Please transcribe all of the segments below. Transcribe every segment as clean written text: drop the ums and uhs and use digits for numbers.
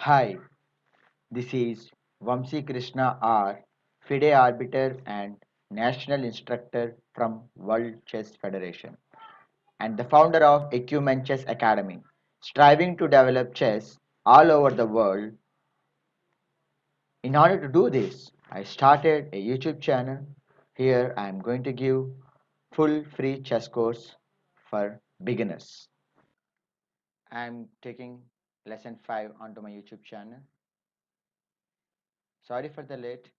Hi, this is Vamsi Krishna R, FIDE arbiter and national instructor from World Chess Federation and the founder of Ecumen Chess Academy, striving to develop chess all over the world. In order to do this, I started a YouTube channel. Here I am going to give full free chess course for beginners. I am taking lesson 5 onto my YouTube channel. Sorry for the late.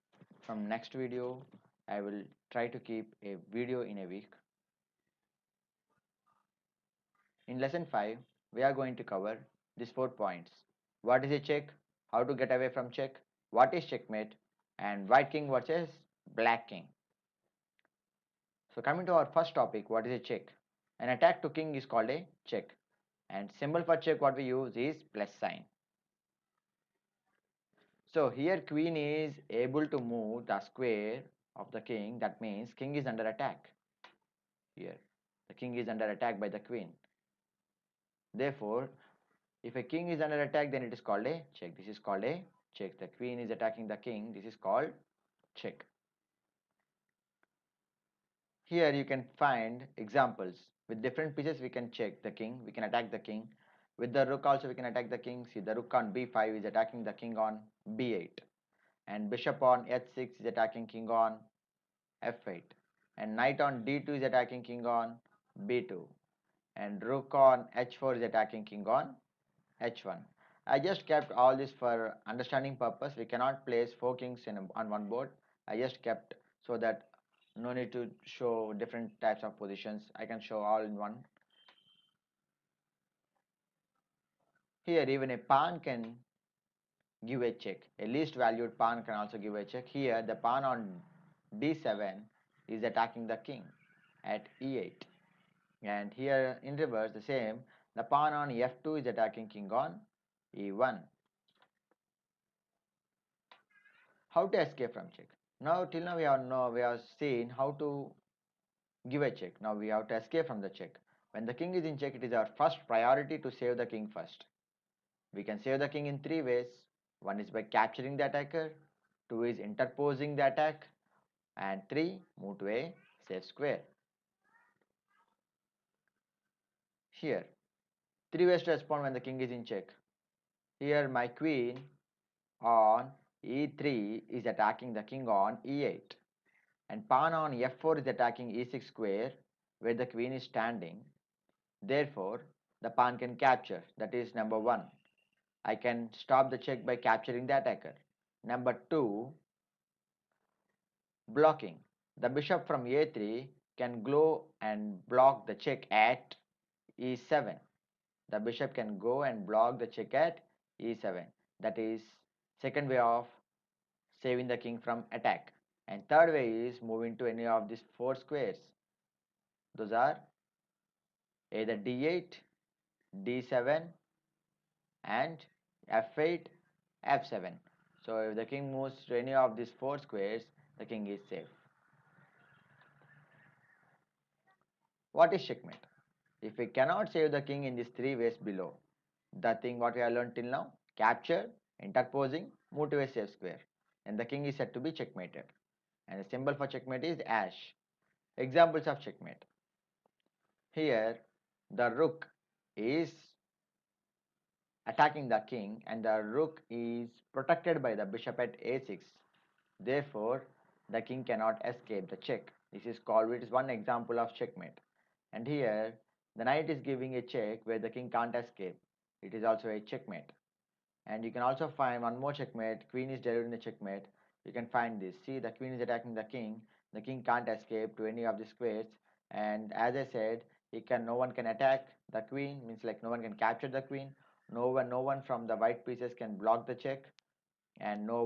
From next video, I will try to keep a video in a week. In lesson 5, we are going to cover these 4 points. What is a check? How to get away from check? What is checkmate? And white king versus black king. So coming to our first topic, what is a check? An attack to king is called a check. And symbol for check what we use is plus sign. So here queen is able to move the square of the king. That means king is under attack. Here the king is under attack by the queen. Therefore, if a king is under attack, then it is called a check. This is called a check. The queen is attacking the king. This is called check. Here you can find examples. With different pieces we can check the king. We can attack the king. With the rook also we can attack the king. See, the rook on b5 is attacking the king on b8. And bishop on h6 is attacking king on f8. And knight on d2 is attacking king on b2. And rook on h4 is attacking king on h1. I just kept all this for understanding purpose. We cannot place 4 kings on one board. I just kept so that no need to show different types of positions. I can show all in one. Here even a pawn can give a check. A least valued pawn can also give a check. Here the pawn on d7 is attacking the king at e8. And here in reverse the same. The pawn on f2 is attacking king on e1. How to escape from check? Now till now we have seen how to give a check. Now we have to escape from the check. When the king is in check, it is our first priority to save the king first. We can save the king in 3 ways. One is by capturing the attacker, 2 is interposing the attack, and 3 move to a safe square. Here 3 ways to respond when the king is in check. Here my queen on e3 is attacking the king on e8. And pawn on f4 is attacking e6 square where the queen is standing. Therefore, the pawn can capture. That is number 1. I can stop the check by capturing the attacker. Number 2, blocking. The bishop from a3 can go and block the check at e7. The bishop can go and block the check at e7. That is second way of saving the king from attack. And third way is moving to any of these 4 squares. Those are either d8, d7 and f8, f7. So if the king moves to any of these 4 squares, the king is safe. What is checkmate? If we cannot save the king in these 3 ways below, the thing what we have learned till now, capture, interposing, move to a safe square, and the king is said to be checkmated. And the symbol for checkmate is ash. Examples of checkmate. Here the rook is attacking the king and the rook is protected by the bishop at a6. Therefore, the king cannot escape the check. This is called, it is one example of checkmate. And here the knight is giving a check where the king can't escape. It is also a checkmate. And you can also find one more checkmate. Queen is delivering the checkmate. You can find this. See, the queen is attacking the king. The king can't escape to any of the squares. And as I said, no one can attack the queen. Means like no one can capture the queen. No one from the white pieces can block the check, and no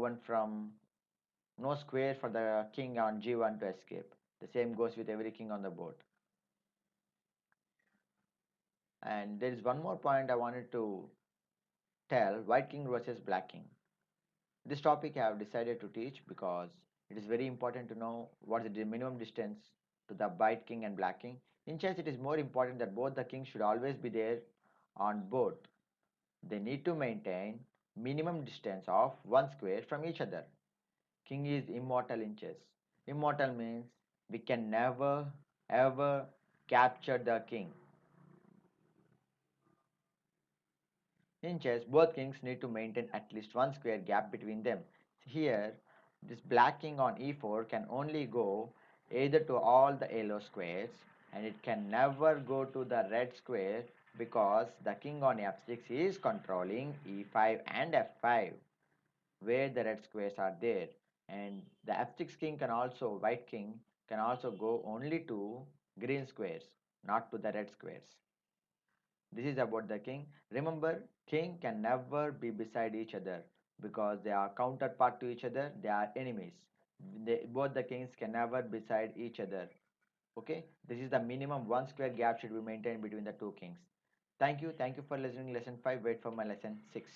square for the king on g1 to escape. The same goes with every king on the board. And there is one more point I wanted to tell: white king versus black king. This topic I have decided to teach because it is very important to know what is the minimum distance to the white king and black king. In chess, it is more important that both the kings should always be there on board. They need to maintain minimum distance of 1 square from each other. King is immortal in chess. Immortal means we can never ever capture the king. In chess, both kings need to maintain at least 1 square gap between them. Here, this black king on e4 can only go either to all the yellow squares, and it can never go to the red square because the king on f6 is controlling e5 and f5 where the red squares are there, and the f6 king can also white king can also go only to green squares, not to the red squares. This is about the king. Remember, king can never be beside each other because they are counterpart to each other. They are enemies. Both the kings can never beside each other. Okay, this is the minimum 1 square gap should be maintained between the two kings. Thank you for listening lesson 5. Wait for my lesson 6.